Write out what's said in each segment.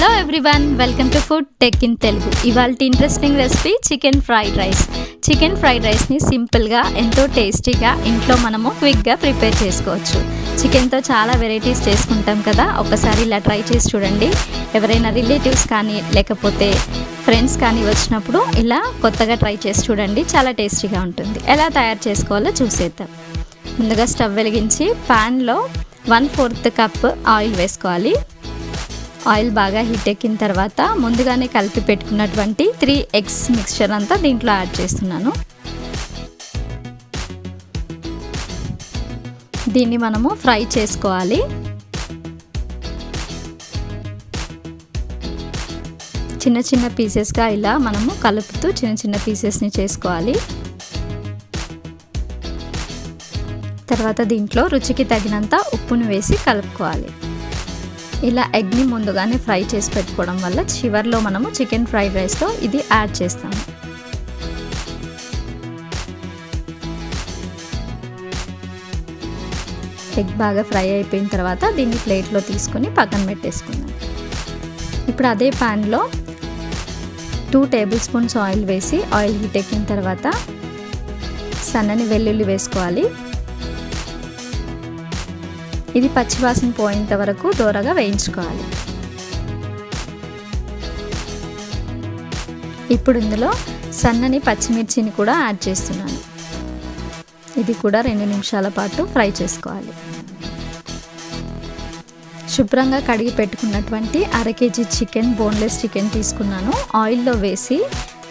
Hello everyone, welcome to food tech in Telugu. ఇవాళ interesting recipe chicken fried rice. Chicken fried రైస్ని సింపుల్గా ఎంతో టేస్టీగా ఇంట్లో మనము క్విక్గా ప్రిపేర్ చేసుకోవచ్చు. చికెన్తో చాలా వెరైటీస్ చేసుకుంటాం కదా, ఒకసారి ఇలా ట్రై చేసి చూడండి. ఎవరైనా రిలేటివ్స్ కానీ లేకపోతే ఫ్రెండ్స్ కానీ వచ్చినప్పుడు ఇలా కొత్తగా ట్రై చేసి చూడండి, చాలా టేస్టీగా ఉంటుంది. ఎలా తయారు చేసుకోవాలో చూసేద్దాం. ముందుగా స్టవ్ వెలిగించి ప్యాన్లో 1/4 కప్ ఆయిల్ వేసుకోవాలి. ఆయిల్ బాగా హీట్ ఎక్కిన తర్వాత ముందుగానే కలిపి పెట్టుకున్నటువంటి 3 ఎగ్స్ మిక్స్చర్ అంతా దీంట్లో యాడ్ చేస్తున్నాను. దీన్ని మనము ఫ్రై చేసుకోవాలి. చిన్న చిన్న పీసెస్గా ఇలా మనము కలుపుతూ చిన్న చిన్న పీసెస్ని చేసుకోవాలి. తర్వాత దీంట్లో రుచికి తగినంత ఉప్పును వేసి కలుపుకోవాలి. ఇలా ఎగ్ని ముందుగానే ఫ్రై చేసి పెట్టుకోవడం వల్ల చివర్లో మనము చికెన్ ఫ్రైడ్ రైస్లో ఇది యాడ్ చేస్తాము. ఎగ్ బాగా ఫ్రై అయిపోయిన తర్వాత దీన్ని ప్లేట్లో తీసుకొని పక్కన పెట్టేసుకుందాం. ఇప్పుడు అదే ప్యాన్లో 2 టేబుల్ స్పూన్స్ ఆయిల్ వేసి ఆయిల్ హీట్ ఎక్కిన తర్వాత సన్నని వెల్లుల్లి వేసుకోవాలి. ఇది పచ్చివాసన పోయేంత వరకు దూరగా వేయించుకోవాలి. ఇప్పుడు ఇందులో సన్నని పచ్చిమిర్చిని కూడా యాడ్ చేస్తున్నాను. ఇది కూడా 2 నిమిషాల పాటు ఫ్రై చేసుకోవాలి. శుభ్రంగా కడిగి పెట్టుకున్నటువంటి 1/2 kg చికెన్, బోన్లెస్ చికెన్ తీసుకున్నాను. ఆయిల్లో వేసి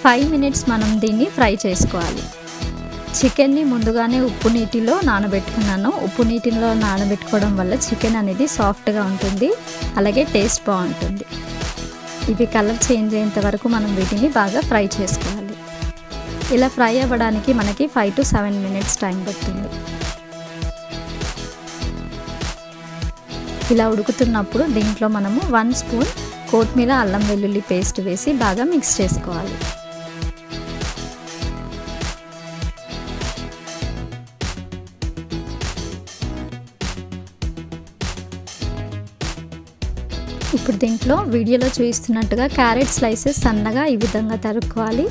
5 మినిట్స్ మనం దీన్ని ఫ్రై చేసుకోవాలి. చికెన్ని ముందుగానే ఉప్పు నీటిలో నానబెట్టుకున్నాను. ఉప్పు నీటిలో నానబెట్టుకోవడం వల్ల చికెన్ అనేది సాఫ్ట్గా ఉంటుంది, అలాగే టేస్ట్ బాగుంటుంది. ఇవి కలర్ చేంజ్ అయ్యేంత వరకు మనం వీటిని బాగా ఫ్రై చేసుకోవాలి. ఇలా ఫ్రై అవ్వడానికి మనకి 5 to 7 మినిట్స్ టైం పడుతుంది. ఇలా ఉడుకుతున్నప్పుడు దీంట్లో మనము 1 స్పూన్ కొత్తిమీర, అల్లం వెల్లుల్లి పేస్ట్ వేసి బాగా మిక్స్ చేసుకోవాలి. ఇప్పుడు దీంట్లో వీడియోలో చూపిస్తున్నట్టుగా క్యారెట్ స్లైసెస్ సన్నగా ఈ విధంగా తరుక్కోవాలి.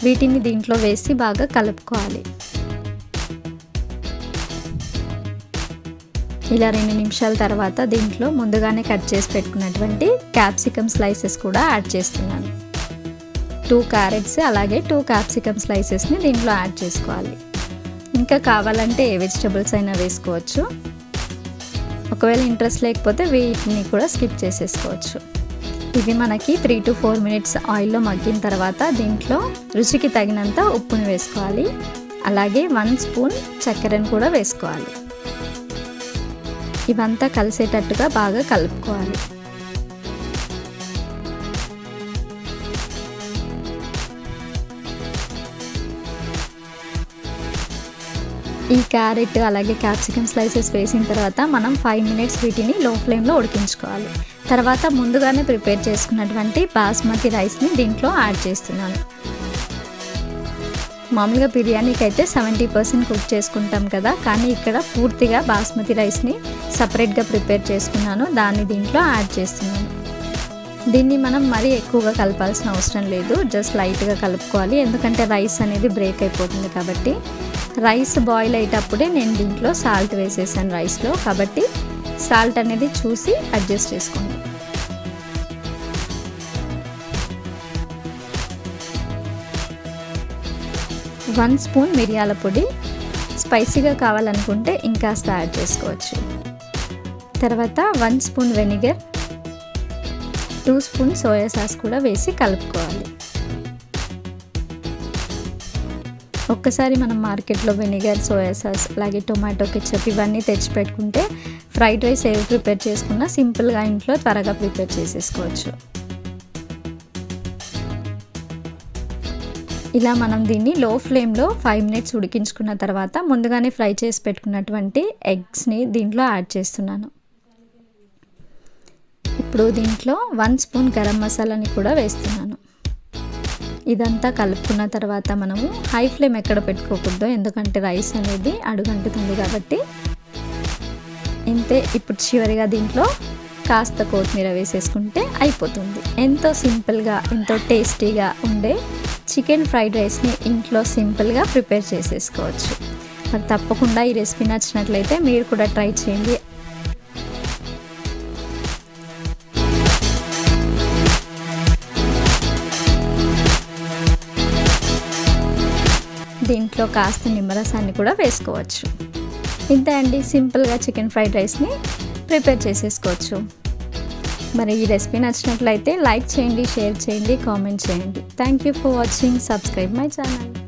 వీటిని దీంట్లో వేసి బాగా కలుపుకోవాలి. ఇలా 2 నిమిషాల తర్వాత దీంట్లో ముందుగానే కట్ చేసి పెట్టుకున్నటువంటి క్యాప్సికమ్ స్లైసెస్ కూడా యాడ్ చేస్తున్నాను. 2 క్యారెట్స్ అలాగే 2 క్యాప్సికమ్ స్లైసెస్ని దీంట్లో యాడ్ చేసుకోవాలి. ఇంకా కావాలంటే ఏ వెజిటబుల్స్ అయినా వేసుకోవచ్చు. ఒకవేళ ఇంట్రెస్ట్ లేకపోతే వీటిని కూడా స్కిప్ చేసేసుకోవచ్చు. ఇవి మనకి 3 to 4 మినిట్స్ ఆయిల్లో మగ్గిన తర్వాత దీంట్లో రుచికి తగినంత ఉప్పుని వేసుకోవాలి. అలాగే 1 స్పూన్ చక్కెరను కూడా వేసుకోవాలి. ఇవంతా కలిసేటట్టుగా బాగా కలుపుకోవాలి. ఈ క్యారెట్ అలాగే క్యాప్సికమ్ స్లైసెస్ వేసిన తర్వాత మనం 5 మినిట్స్ వీటిని లో ఫ్లేమ్లో ఉడికించుకోవాలి. తర్వాత ముందుగానే ప్రిపేర్ చేసుకున్నటువంటి బాస్మతి రైస్ని దీంట్లో యాడ్ చేస్తున్నాను. మామూలుగా బిర్యానీకి అయితే 70% కుక్ చేసుకుంటాం కదా, కానీ ఇక్కడ పూర్తిగా బాస్మతి రైస్ని సపరేట్గా ప్రిపేర్ చేసుకున్నాను. దాన్ని దీంట్లో యాడ్ చేస్తున్నాను. దీన్ని మనం మరీ ఎక్కువగా కలపాల్సిన అవసరం లేదు, జస్ట్ లైట్గా కలుపుకోవాలి. ఎందుకంటే రైస్ అనేది బ్రేక్ అయిపోతుంది కాబట్టి. రైస్ బాయిల్ అయ్యేటప్పుడే నేను దీంట్లో సాల్ట్ వేసేసాను రైస్లో, కాబట్టి సాల్ట్ అనేది చూసి అడ్జస్ట్ చేసుకోండి. వన్ స్పూన్ మిరియాల పొడి, స్పైసీగా కావాలనుకుంటే ఇంకాస్త యాడ్ చేసుకోవచ్చు. తర్వాత 1 spoon vinegar, 2 spoon soya sauce కూడా వేసి కలుపుకోవాలి. ఒక్కసారి మనం మార్కెట్లో వెనిగర్, సోయా సాస్ అలాగే టొమాటో కెచప్ ఇవన్నీ తెచ్చి పెట్టుకుంటే ఫ్రైడ్ రైస్ ఏవి ప్రిపేర్ చేసుకున్నా సింపుల్గా ఇంట్లో త్వరగా ప్రిపేర్ చేసేసుకోవచ్చు. ఇలా మనం దీన్ని లో ఫ్లేమ్లో 5 మినిట్స్ ఉడికించుకున్న తర్వాత ముందుగానే ఫ్రై చేసి పెట్టుకున్నటువంటి ఎగ్స్ని దీంట్లో యాడ్ చేస్తున్నాను. ఇప్పుడు దీంట్లో 1 స్పూన్ గరం మసాలాని కూడా వేస్తున్నాను. ఇదంతా కలుపుకున్న తర్వాత మనము హై ఫ్లేమ్ ఎక్కడ పెట్టుకోకూడదు, ఎందుకంటే రైస్ అనేది అడుగంటుతుంది కాబట్టి. ఇంతే. ఇప్పుడు చివరిగా దీంట్లో కాస్త కొత్తిమీర వేసేసుకుంటే అయిపోతుంది. ఎంతో సింపుల్గా ఎంతో టేస్టీగా ఉండే చికెన్ ఫ్రైడ్ రైస్ని ఇంట్లో సింపుల్గా ప్రిపేర్ చేసేసుకోవచ్చు. మరి తప్పకుండా ఈ రెసిపీ నచ్చినట్లయితే మీరు కూడా ట్రై చేయండి. దీంట్లో కాస్త నిమ్మరసాన్ని కూడా వేసుకోవచ్చు. ఇంతే అండి, సింపుల్గా చికెన్ ఫ్రైడ్ రైస్ని ప్రిపేర్ చేసేసుకోవచ్చు. మరి ఈ రెసిపీ నచ్చినట్లయితే లైక్ చేయండి, షేర్ చేయండి, కామెంట్ చేయండి. Thank you for watching. Subscribe my channel.